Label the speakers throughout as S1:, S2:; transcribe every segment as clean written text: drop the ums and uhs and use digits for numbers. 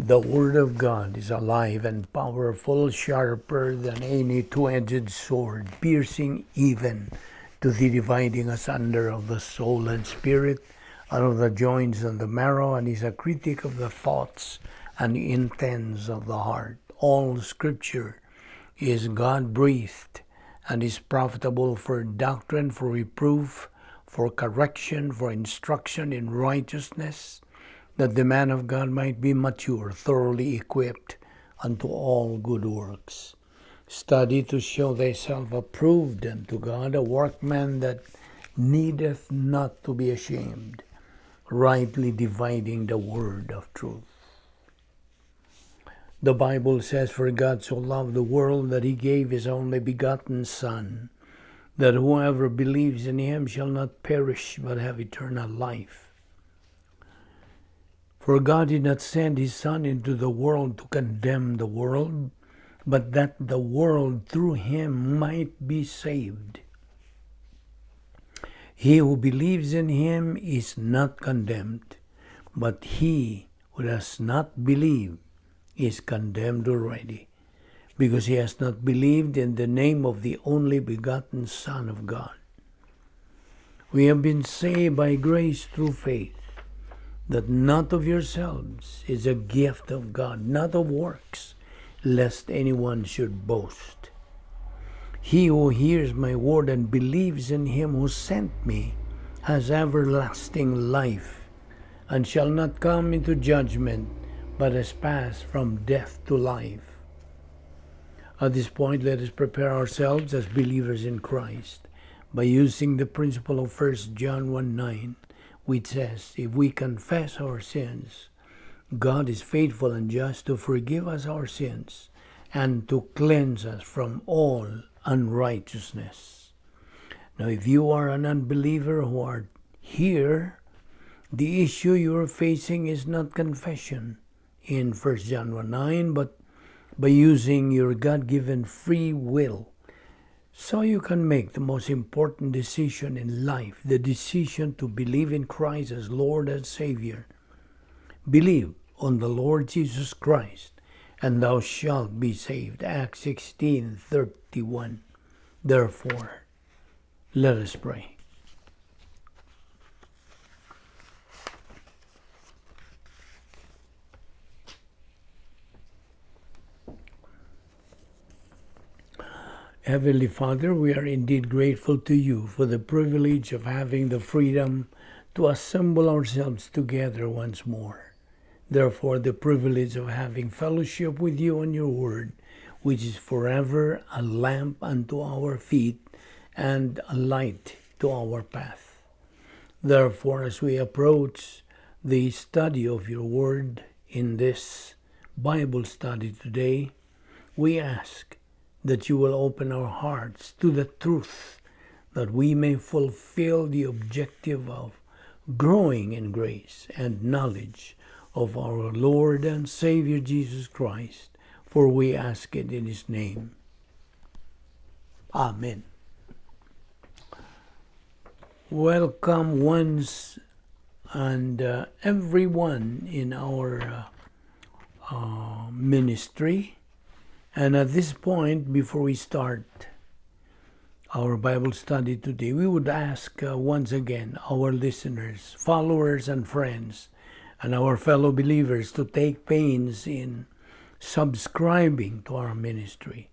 S1: The Word of God is alive and powerful, sharper than any two-edged sword, piercing even to the dividing asunder of the soul and spirit, out of the joints and the marrow, and is a critic of the thoughts and intents of the heart. All Scripture is God-breathed and is profitable for doctrine, for reproof, for correction, for instruction in righteousness, that the man of God might be mature, thoroughly equipped unto all good works. Study to show thyself approved unto God, a workman that needeth not to be ashamed, rightly dividing the word of truth. The Bible says, "For God so loved the world that he gave his only begotten Son, that whoever believes in him shall not perish but have eternal life. For God did not send his Son into the world to condemn the world, but that the world through him might be saved. He who believes in him is not condemned, but he who does not believe is condemned already, because he has not believed in the name of the only begotten Son of God. We have been saved by grace through faith, that not of yourselves is a gift of God, not of works, lest anyone should boast. He who hears my word and believes in him who sent me has everlasting life, and shall not come into judgment, but has passed from death to life." At this point, let us prepare ourselves as believers in Christ by using the principle of 1 John 1:9, which says, "If we confess our sins, God is faithful and just to forgive us our sins and to cleanse us from all unrighteousness." Now, if you are an unbeliever who are here, the issue you are facing is not confession in 1 John 1:9, but by using your God-given free will, so you can make the most important decision in life, the decision to believe in Christ as Lord and Savior. Believe on the Lord Jesus Christ, and thou shalt be saved. Acts 16:31. Therefore, let us pray. Heavenly Father, we are indeed grateful to you for the privilege of having the freedom to assemble ourselves together once more. Therefore, the privilege of having fellowship with you on your word, which is forever a lamp unto our feet and a light to our path. Therefore, as we approach the study of your word in this Bible study today, we ask that you will open our hearts to the truth, that we may fulfill the objective of growing in grace and knowledge of our Lord and Savior Jesus Christ, for we ask it in his name. Amen. Welcome once and everyone in our ministry. And at this point, before we start our Bible study today, we would ask once again our listeners, followers, and friends, and our fellow believers to take pains in subscribing to our ministry.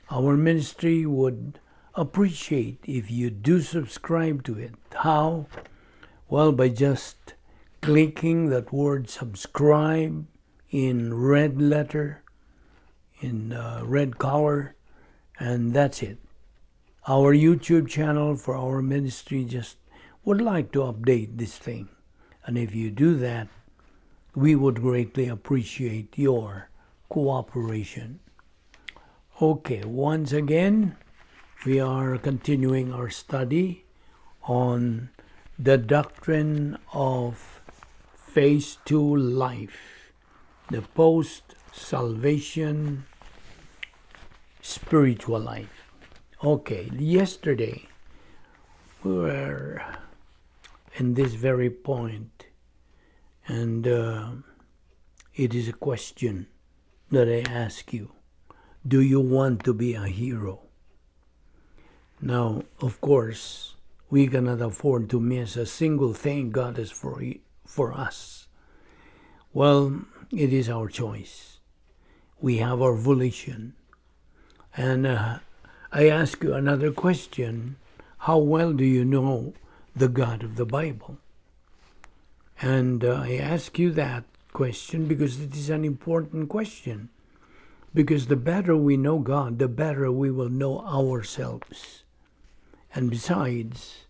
S1: Our ministry would appreciate if you do subscribe to it. How? Well, by just clicking that word subscribe in red letter, in red color, and that's it. Our YouTube channel for our ministry just would like to update this thing. And if you do that, we would greatly appreciate your cooperation. Okay, once again, we are continuing our study on the doctrine of phase 2 life, the post-salvation spiritual life. Okay, yesterday we were in this very point, and It is a question that I ask you. Do you want to be a hero? Now, of course, we cannot afford to miss a single thing God has for us. Well, it is our choice. We have our volition. And I ask you another question. How well do you know the God of the Bible? And I ask you that question because it is an important question. Because the better we know God, the better we will know ourselves. And besides,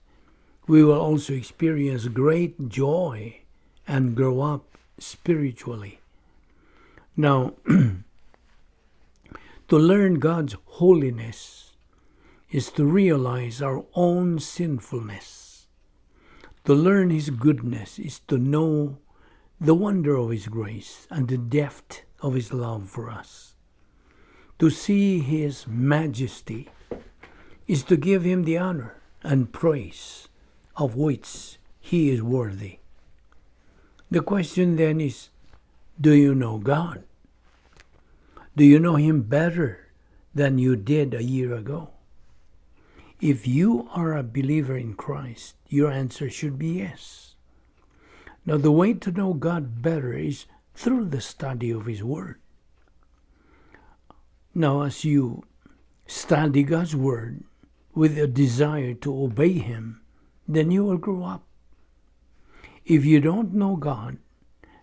S1: we will also experience great joy and grow up spiritually. Now, to learn God's holiness is to realize our own sinfulness. To learn His goodness is to know the wonder of His grace and the depth of His love for us. To see His majesty is to give Him the honor and praise of which He is worthy. The question then is, do you know God? Do you know Him better than you did a year ago? If you are a believer in Christ, your answer should be yes. Now, the way to know God better is through the study of His Word. Now, as you study God's Word with a desire to obey Him, then you will grow up. If you don't know God,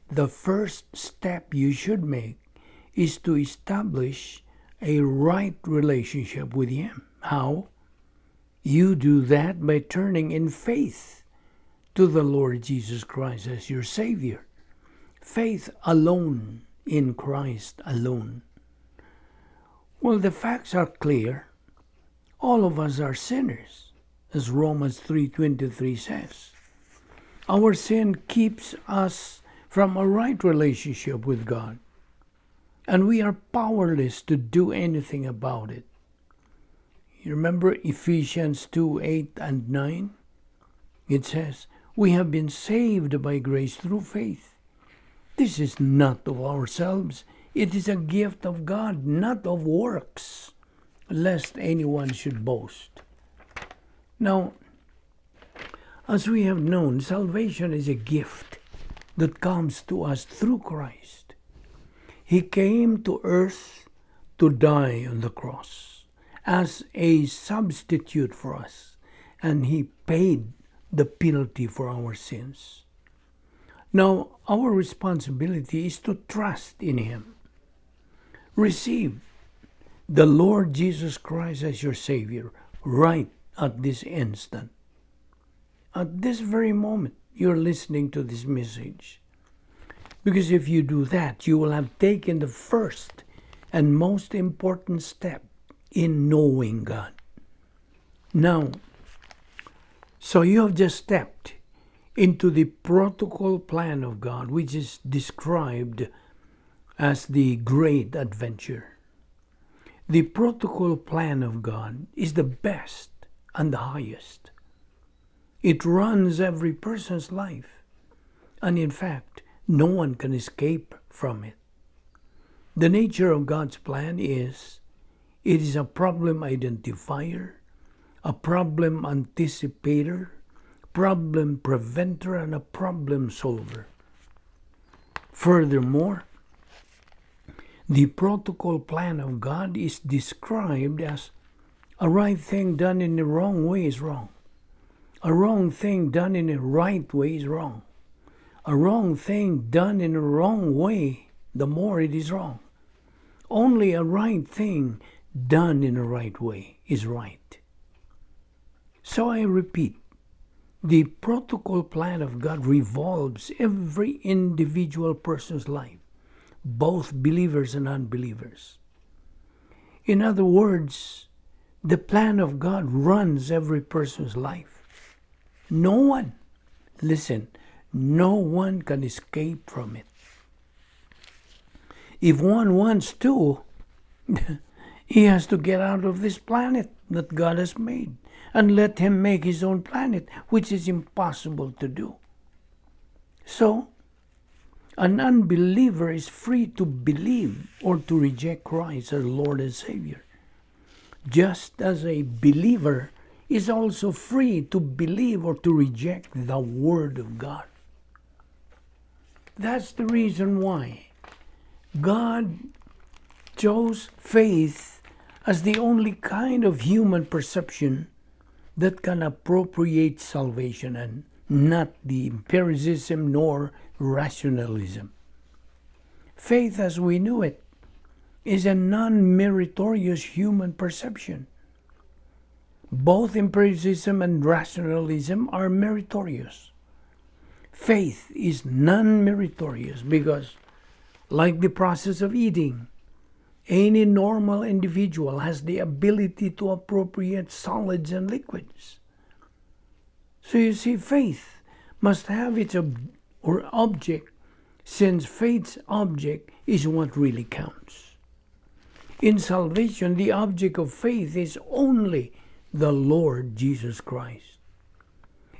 S1: the first step you should make is to establish a right relationship with Him. How? You do that by turning in faith to the Lord Jesus Christ as your Savior. Faith alone in Christ alone. Well, the facts are clear. All of us are sinners, as Romans 3:23 says. Our sin keeps us from a right relationship with God, and we are powerless to do anything about it. You remember Ephesians 2:8 and 9? It says, we have been saved by grace through faith. This is not of ourselves. It is a gift of God, not of works, lest anyone should boast. Now, as we have known, salvation is a gift that comes to us through Christ. He came to earth to die on the cross as a substitute for us, and He paid the penalty for our sins. Now, our responsibility is to trust in Him. Receive the Lord Jesus Christ as your Savior right at this instant. At this very moment, you're listening to this message. Because if you do that, you will have taken the first and most important step in knowing God. Now, so you have just stepped into the protocol plan of God, which is described as the great adventure. The protocol plan of God is the best and the highest. It runs every person's life, and in fact, no one can escape from it. The nature of God's plan is, it is a problem identifier, a problem anticipator, problem preventer, and a problem solver. Furthermore, the protocol plan of God is described as a right thing done in the wrong way is wrong. A wrong thing done in a right way is wrong. A wrong thing done in a wrong way, the more it is wrong. Only a right thing done in a right way is right. So I repeat, the protocol plan of God revolves every individual person's life, both believers and unbelievers. In other words, the plan of God runs every person's life. No one, listen, no one can escape from it. If one wants to, he has to get out of this planet that God has made and let Him make His own planet, which is impossible to do. So, An unbeliever is free to believe or to reject Christ as Lord and Savior, just as a believer is also free to believe or to reject the Word of God. That's the reason why God chose faith as the only kind of human perception that can appropriate salvation, and not the empiricism nor rationalism. Faith as we knew it is a non-meritorious human perception. Both empiricism and rationalism are meritorious. Faith is non-meritorious because, like the process of eating, any normal individual has the ability to appropriate solids and liquids. So you see, faith must have its object, since faith's object is what really counts. In salvation, the object of faith is only the Lord Jesus Christ.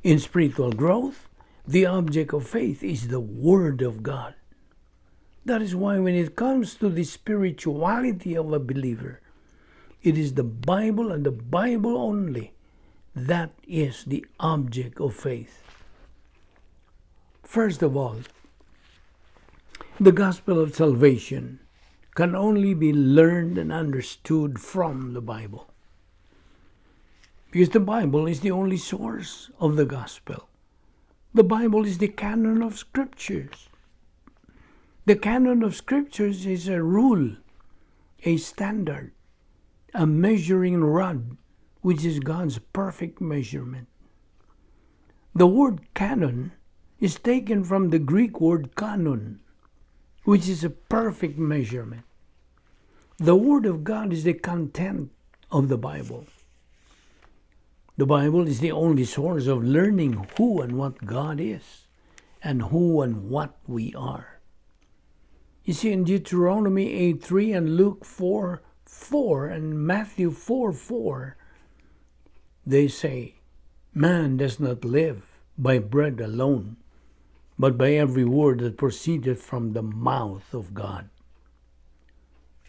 S1: In spiritual growth, the object of faith is the Word of God. That is why when it comes to the spirituality of a believer, it is the Bible and the Bible only that is the object of faith. First of all, the gospel of salvation can only be learned and understood from the Bible, because the Bible is the only source of the gospel. The Bible is the canon of scriptures. The canon of scriptures is a rule, a standard, a measuring rod, which is God's perfect measurement. The word canon is taken from the Greek word kanon, which is a perfect measurement. The Word of God is the content of the Bible. The Bible is the only source of learning who and what God is, and who and what we are. You see, in Deuteronomy 8:3 and Luke 4:4 and Matthew 4:4, they say, man does not live by bread alone, but by every word that proceedeth from the mouth of God.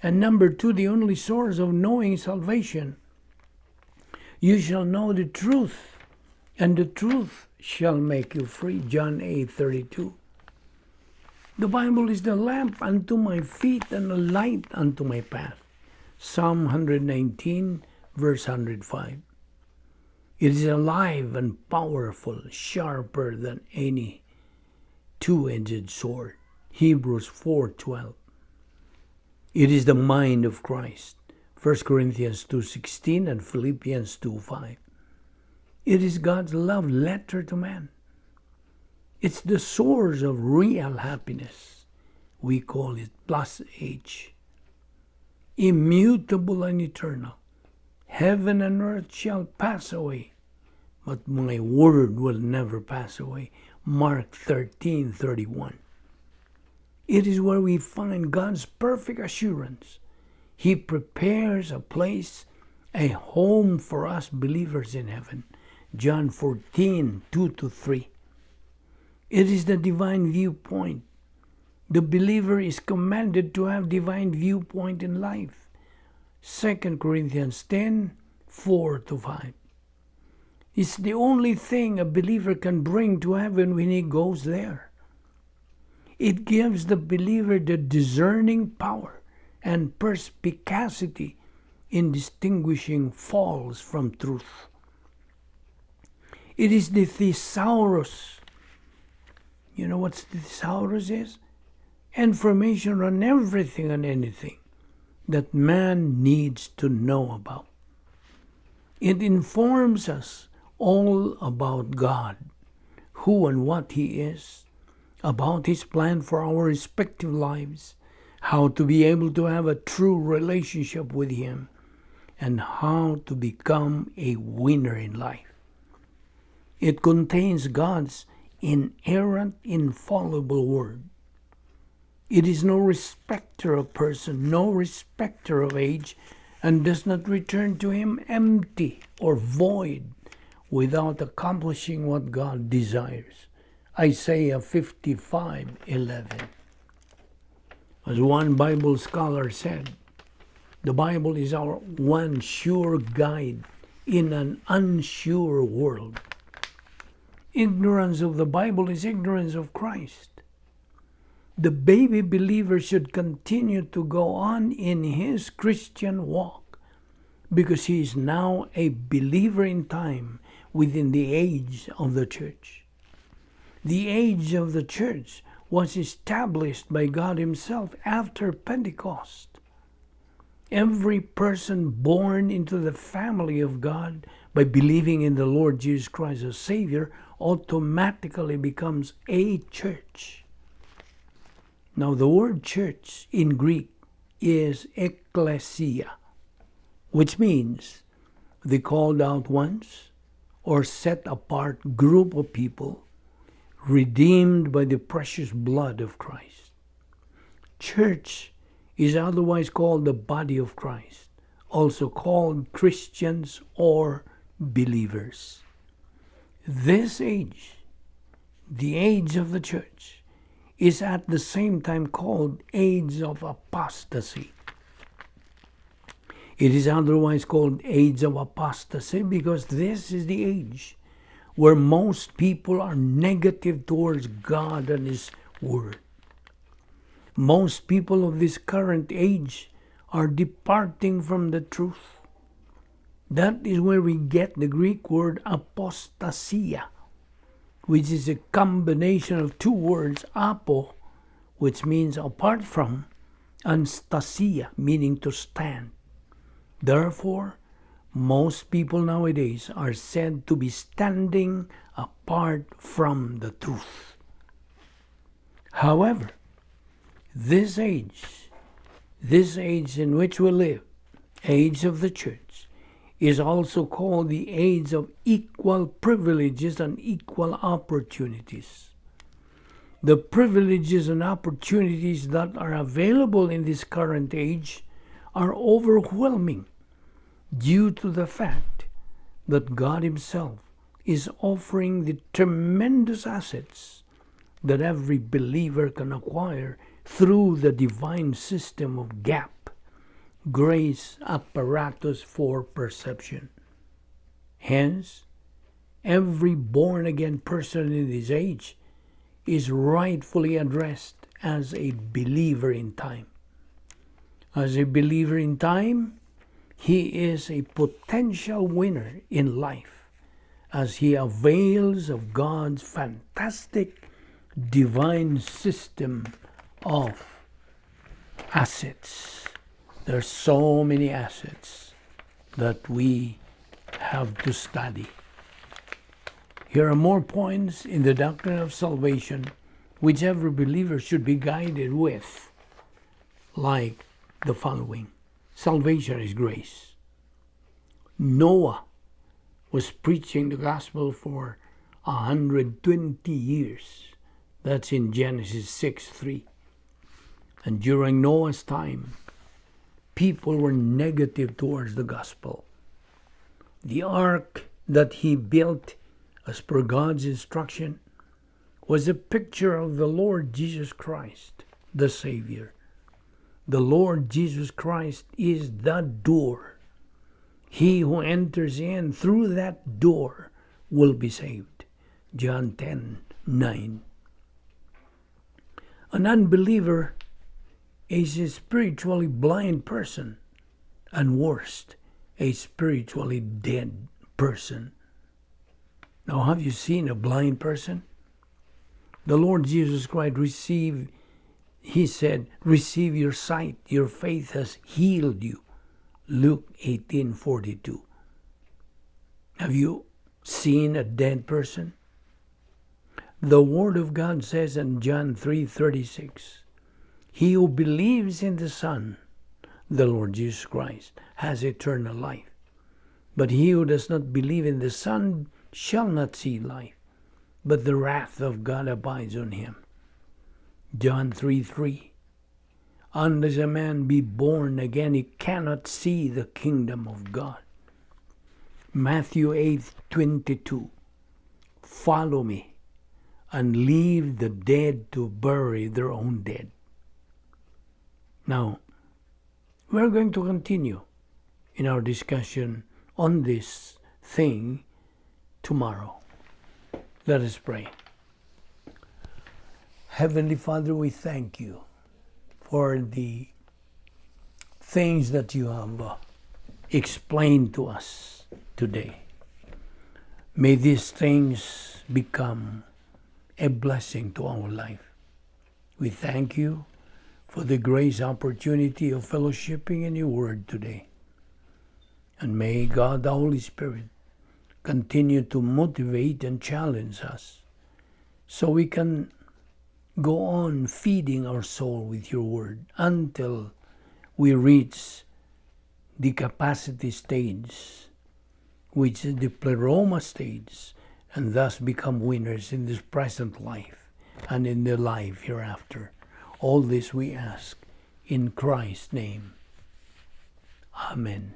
S1: And number 2, the only source of knowing salvation. You shall know the truth, and the truth shall make you free. John 8:32. The Bible is the lamp unto my feet and a light unto my path. Psalm 119, verse 105. It is alive and powerful, sharper than any two-edged sword. Hebrews 4:12. It is the mind of Christ. 1 Corinthians 2:16 and Philippians 2:5. It is God's love letter to man. It's the source of real happiness. We call it plus H. Immutable and eternal. Heaven and earth shall pass away, but my word will never pass away. Mark 13:31. It is where we find God's perfect assurance. He prepares a place, a home for us believers in heaven. John 14:2-3. It is the divine viewpoint. The believer is commanded to have divine viewpoint in life. 2 Corinthians 10:4-5. It's the only thing a believer can bring to heaven when he goes there. It gives the believer the discerning power and perspicacity in distinguishing false from truth. It is the thesaurus. You know what the thesaurus is? Information on everything and anything that man needs to know about. It informs us all about God, who and what He is, about His plan for our respective lives, how to be able to have a true relationship with Him, and how to become a winner in life. It contains God's inerrant, infallible word. It is no respecter of person, no respecter of age, and does not return to Him empty or void without accomplishing what God desires. Isaiah 55:11. As one Bible scholar said, the Bible is our one sure guide in an unsure world. Ignorance of the Bible is ignorance of Christ. The baby believer should continue to go on in his Christian walk because he is now a believer in time within the age of the church. The age of the church was established by God Himself after Pentecost. Every person born into the family of God by believing in the Lord Jesus Christ as Savior automatically becomes a church. Now, the word church in Greek is ekklesia, which means the called out ones or set apart group of people redeemed by the precious blood of Christ. Church is otherwise called the body of Christ, also called Christians or believers. This age, the age of the church, is at the same time called age of apostasy. It is otherwise called age of apostasy because this is the age where most people are negative towards God and His Word. Most people of this current age are departing from the truth. That is where we get the Greek word apostasia, which is a combination of two words, apo, which means apart from, and stasia, meaning to stand. Therefore, most people nowadays are said to be standing apart from the truth. However, this age in which we live, age of the church, is also called the age of equal privileges and equal opportunities. The privileges and opportunities that are available in this current age are overwhelming due to the fact that God Himself is offering the tremendous assets that every believer can acquire through the divine system of GAP, grace apparatus for perception. Hence, every born-again person in this age is rightfully addressed as a believer in time. As a believer in time, he is a potential winner in life as he avails of God's fantastic divine system of assets. There's so many assets that we have to study. Here are more points in the doctrine of salvation which every believer should be guided with, like the following. Salvation is grace. Noah was preaching the gospel for 120 years. That's in Genesis 6:3. And during Noah's time, people were negative towards the gospel. The ark that he built, as per God's instruction, was a picture of the Lord Jesus Christ, the Savior. The Lord Jesus Christ is the door. He who enters in through that door will be saved. John 10:9. An unbeliever is a spiritually blind person, and worst, a spiritually dead person. Now, have you seen a blind person? The Lord Jesus Christ He said, receive your sight, your faith has healed you. Luke 18:42. Have you seen a dead person? The Word of God says in John 3:36, he who believes in the Son, the Lord Jesus Christ, has eternal life. But he who does not believe in the Son shall not see life, but the wrath of God abides on him. John 3:3. Unless a man be born again, he cannot see the kingdom of God. Matthew 8:22. Follow me, and leave the dead to bury their own dead. Now, we're going to continue in our discussion on this thing tomorrow. Let us pray. Heavenly Father, we thank you for the things that you have explained to us today. May these things become a blessing to our life. We thank you for the grace opportunity of fellowshipping in your word today. And may God, the Holy Spirit, continue to motivate and challenge us so we can go on feeding our soul with your word until we reach the capacity stage, which is the pleroma stage, and thus become winners in this present life and in the life hereafter. All this we ask in Christ's name. Amen.